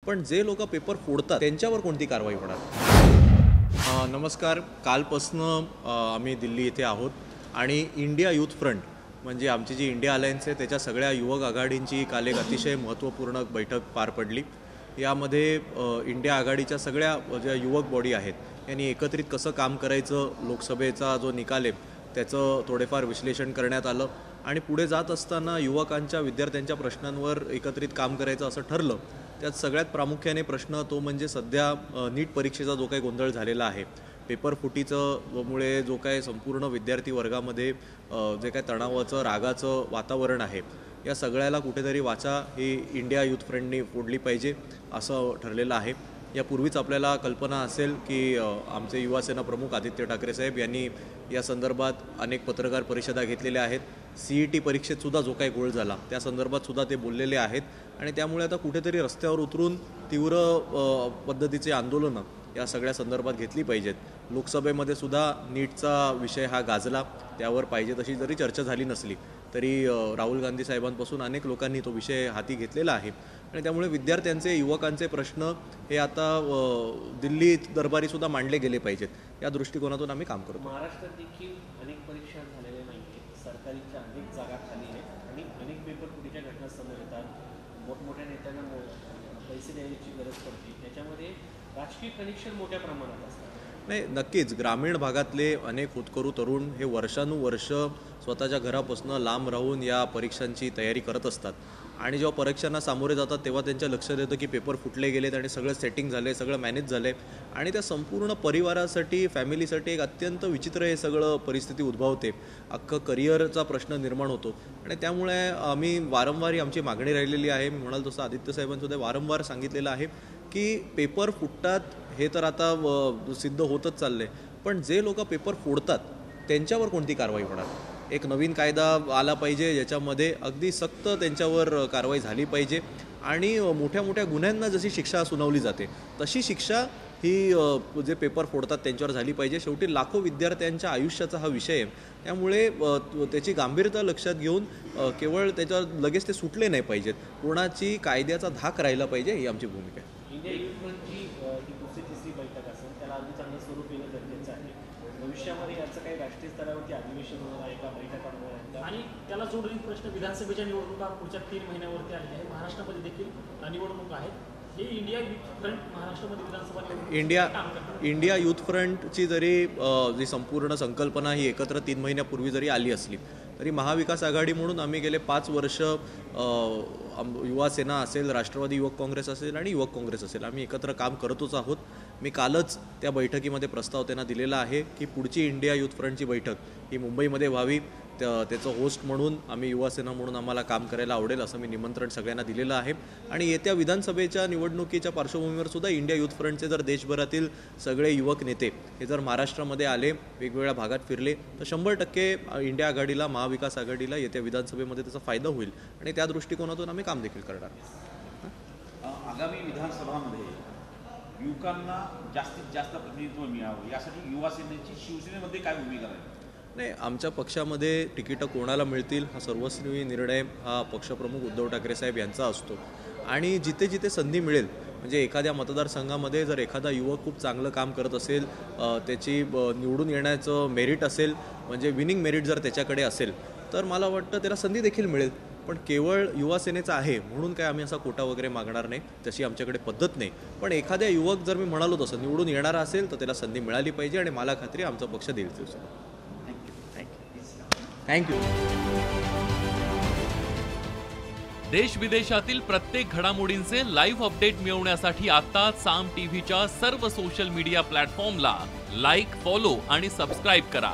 पण जे लोक पेपर फोडतात त्यांच्यावर कोणती कारवाई होणार? नमस्कार, कालपासनं आम्ही दिल्ली येथे आहोत आणि इंडिया यूथ फ्रंट म्हणजे आमची जी इंडिया अलायन्स आहे त्याच्या सगळ्या युवक आघाडींची काल एक अतिशय महत्त्वपूर्ण बैठक पार पडली। यामध्ये इंडिया आघाडीच्या सगळ्या ज्या युवक बॉडी आहेत यांनी एकत्रित कसं काम करायचं, लोकसभेचा जो निकाल आहे त्याचं थोडेफार विश्लेषण करण्यात आलं आणि पुढे जात असताना युवकांच्या विद्यार्थ्यांच्या प्रश्नांवर एकत्रित काम करायचं असं ठरलं। त्यात सगळ्यात प्रामुख्याने प्रश्न तो म्हणजे सध्या नीट परीक्षेचा जो काही गोंधळ झालेला आहे, पेपर फुटीचं मुळे जो काही संपूर्ण विद्यार्थी वर्गामध्ये जे काही तणावाचं रागाचं वातावरण आहे या सगळ्याला कुठेतरी वाचा ही इंडिया यूथ फ्रंटनी फोडली पाहिजे असं ठरलेलं आहे। यापूर्वीच आपल्याला कल्पना असेल की आमचे युवा सेना प्रमुख आदित्य ठाकरे साहेब यांनी या संदर्भात अनेक पत्रकार परिषदा घेतलेल्या आहेत। CET परीक्षेत सुद्धा जो काही गोळ झाला त्या संदर्भात सुद्धा ते बोललेले आहेत आणि त्यामुळे आता कुठेतरी रस्त्यावर उतरून तीव्र पद्धतीचे आंदोलनं या सगळ्या संदर्भात घेतली पाहिजेत। लोकसभेमध्ये सुद्धा नीटचा विषय हा गाजला, त्यावर पाहिजे तशी जरी चर्चा झाली नसली तरी राहुल गांधी साहेबांपासून अनेक लोकांनी तो विषय हाती घेतलेला आहे आणि त्यामुळे विद्यार्थ्यांचे युवकांचे प्रश्न हे आता दिल्ली दरबारी सुद्धा मांडले गेले पाहिजेत या दृष्टिकोनातून आम्ही काम करतो। महाराष्ट्रात देखील अनेक परीक्षा झालेल्या नाहीत, सरकारीच्या अनेक जागा खाली आहेत आणि अनेक पेपर फुटीच्या घटना समोर येतात। मोठमोठ्या नेत्यांना पैसे द्यायची गरज पडते, त्याच्यामध्ये राजकीय कनेक्शन मोठ्या प्रमाणात असतात। नाही, नक्कीच ग्रामीण भागातले अनेक होतकरू तरुण हे वर्षानुवर्ष स्वतःच्या घरापासून लांब राहून या परीक्षांची तयारी करत असतात आणि जेव्हा परीक्षांना सामोरे जातात तेव्हा त्यांच्या लक्षात येतं की पेपर फुटले गेलेत आणि सगळं सेटिंग झालं आहे, सगळं मॅनेज झालं आहे आणि त्या संपूर्ण परिवारासाठी फॅमिलीसाठी एक अत्यंत विचित्र हे सगळं परिस्थिती उद्भवते। अख्खं करिअरचा प्रश्न निर्माण होतो आणि त्यामुळे आम्ही वारंवार आमची मागणी राहिलेली आहे। मी म्हणाल तसं आदित्य साहेबांसुद्धा वारंवार सांगितलेलं आहे की पेपर फुटतात हे तर आता सिद्ध होतच चाललं आहे, पण जे लोक पेपर फोडतात त्यांच्यावर कोणती कारवाई होणार? एक नवीन कायदा आला पाहिजे ज्याच्यामध्ये अगदी सक्त त्यांच्यावर कारवाई झाली पाहिजे आणि मोठ्या मोठ्या गुन्ह्यांना जशी शिक्षा सुनावली जाते तशी शिक्षा ही जे पेपर फोडतात त्यांच्यावर झाली पाहिजे। शेवटी लाखो विद्यार्थ्यांच्या आयुष्याचा हा विषय आहे, त्यामुळे त्याची गांभीर्यता लक्षात घेऊन केवळ त्याच्यावर लगेच ते सुटले नाही पाहिजेत, कोणाची कायद्याचा धाक राहिला पाहिजे ही आमची भूमिका आहे। इंडिया यूथ फ्रंटची ही दुसरी तिसरी बैठक असेल, त्याला अजून चांगलं स्वरूप येणं गरजेचं आहे। भविष्यामध्ये याचं काही राष्ट्रीय स्तरावरती अधिवेशन होणार आहे का, बैठका होणार आहेत का? आणि त्याला जोडून प्रश्न, विधानसभेच्या निवडणुका पुढच्या 3 महिन्यावरती आलेल्या आहे, महाराष्ट्रामध्ये देखील निवडणूक आहेत। हे इंडिया यूथ फ्रंट महाराष्ट्रामध्ये विधानसभा इंडिया यूथ फ्रंटची जरी जी संपूर्ण संकल्पना ही एकत्र 3 महिन्यापूर्वी जरी आली असली तरी महाविकास आघाडी म्हणून आम्ही गेले 5 वर्ष युवा सेना असेल, राष्ट्रवादी युवक काँग्रेस असेल आणि युवक काँग्रेस असेल आम्ही एकत्र काम करतच आहोत। मी कालच त्या बैठकीमध्ये प्रस्ताव त्यांना दिलेला आहे की पुढची इंडिया यूथ फ्रंटची बैठक ही मुंबईमध्ये व्हावी, त्याचं होस्ट म्हणून आम्ही युवा सेना म्हणून आम्हाला काम करायला आवडेल असं मी निमंत्रण सगळ्यांना दिलेलं आहे आणि येत्या विधानसभेच्या निवडणुकीच्या पार्श्वभूमीवर सुद्धा इंडिया यूथ फ्रंटचे जर देशभरातील सगळे युवक नेते हे जर महाराष्ट्रामध्ये आले, वेगवेगळ्या भागात फिरले तर 100% इंडिया आघाडीला, महाविकास आघाडीला येत्या विधानसभेमध्ये त्याचा फायदा होईल आणि त्या दृष्टिकोनातून आम्ही काम देखील करणार। आगामी विधानसभामध्ये युवकांना जास्तीत जास्त प्रतिनिधित्व मिळावं यासाठी युवा सेनेची शिवसेनेमध्ये काय भूमिका राहील? नाही, आमच्या पक्षामध्ये तिकीटं कोणाला मिळतील हा सर्वस्वी निर्णय हा पक्षप्रमुख उद्धव ठाकरे साहेब यांचा असतो आणि जिथे जिथे संधी मिळेल म्हणजे एखाद्या मतदारसंघामध्ये जर एखादा युवक खूप चांगलं काम करत असेल, त्याची निवडून येण्याचं मेरिट असेल म्हणजे विनिंग मेरिट जर त्याच्याकडे असेल तर मला वाटतं त्याला संधी देखील मिळेल। पण केवळ युवा सेनेचा आहे म्हणून काय आम्ही असा कोटा वगैरे मागणार नाही, तशी आमच्याकडे पद्धत नाही। पण एखाद्या युवक जर मी म्हणालो तसं निवडून येणारा असेल तर त्याला संधी मिळाली पाहिजे आणि मला खात्री आमचा पक्ष देईल। थँक्यू। देश विदेशातील प्रत्येक घडामोडींचे लाईव्ह अपडेट मिळवण्यासाठी आता साम टीव्हीच्या सर्व सोशल मीडिया प्लॅटफॉर्मला लाईक, फॉलो आणि सबस्क्राईब करा।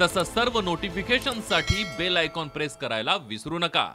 तसंच सर्व नोटिफिकेशनसाठी बेल आयकॉन प्रेस करायला विसरू नका।